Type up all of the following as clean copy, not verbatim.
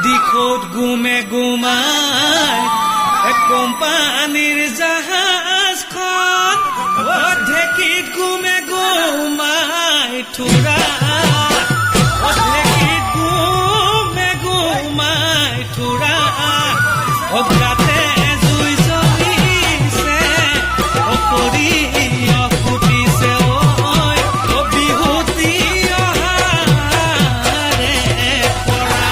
দিশত গুমে গুমাই কোম্পানীৰ জাহাজখন ঢেঁকীত গুমে গুমাই থোৰা ঢেঁকীত গুমে গুমাই থোৰা অগ্ৰাতে জুই জ্বলিছে অপৰি অফুটিছে ঐ বিহুতি অহাৰে পৰা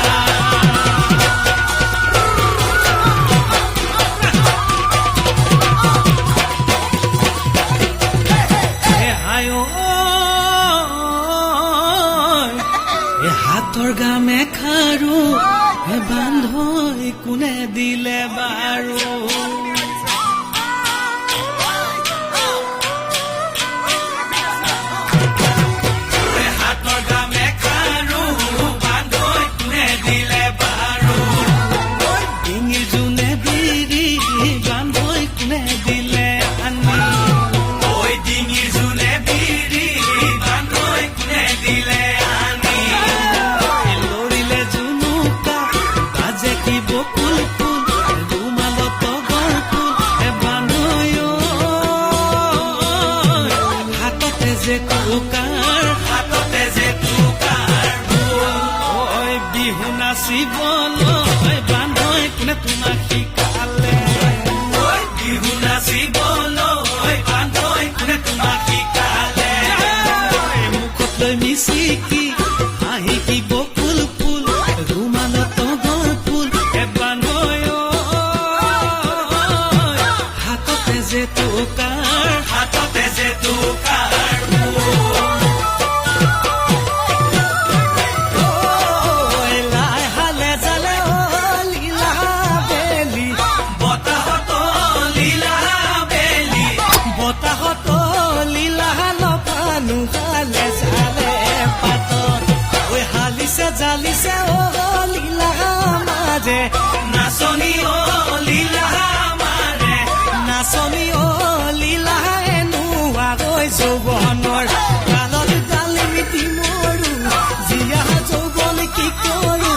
হাতৰ গামে খাৰু বান্ধৈ কোনে দিলে বাৰু হাতৰ গামে খাৰু বান্ধৈ কোনে দিলে বাৰু ডিঙিৰ জোনে বিৰি বান্ধৈ কোনে দিলে আনি ঐ ডিঙিৰ জোনে বিৰি বান্ধৈ কোনে দিলে বিহু নাচিবলৈ বান্ধৈ কোনে তোমাক শিকালে বিহু নাচিবলৈ বান্ধৈ কোনে তোমাক শিকালে মুখত লৈ মিচিকি হাঁহি কি বকুল ফুল ৰুমালত তগৰ ফুল বান্ধৈ হাততে যে টোকাৰ জালিছে লীলা মাজে নাচনী লীলা মাৰে নাচনী লীলা এনুৱা গৈ যৌৱনৰ কালত ডালি মিটি মৰো জীয়া যৌৱন কি কৰো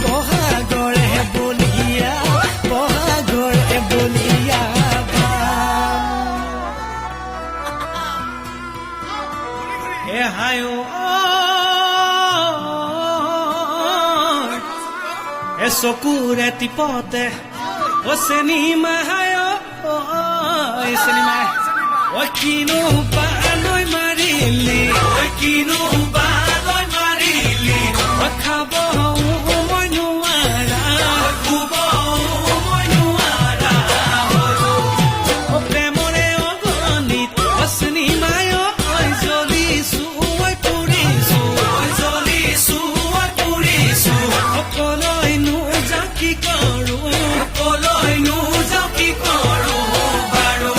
বহাগৰে বলিয়া হায় চকুৰে টিপতে চিনেমা চিনেমা কিনো বালৈ মাৰিলি কিনো বালৈ মাৰিলি খাব মই নোৱাৰা শুব মই নোৱাৰা প্ৰেমৰে অগণিত চিনেমাই জ্বলিছো পুৰিছো জ্বলিছো পুৰিছো অকলৈ যাওঁ কি কৰো কলৈ যাওঁ কি কৰো বাৰু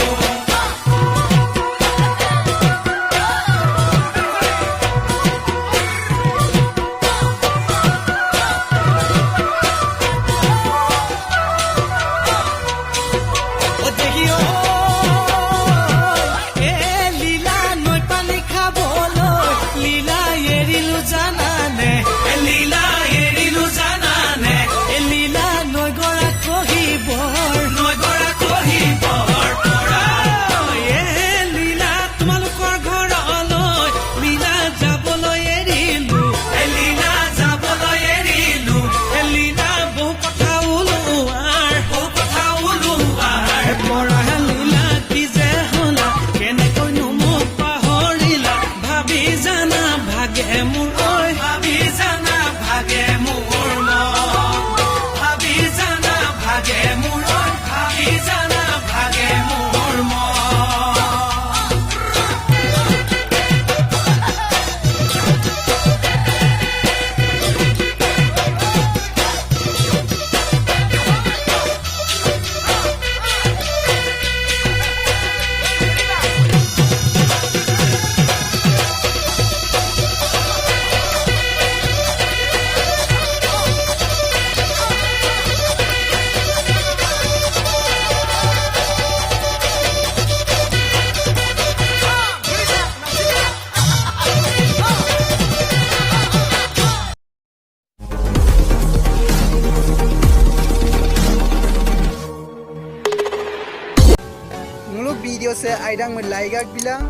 se aidang mit laigak bilang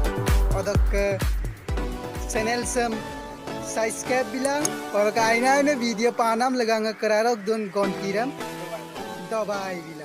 odok channel sem subscribe bilang और कायना ने वीडियो पानाम लगांगा करारक दोन कौन किरम दबाई बिlang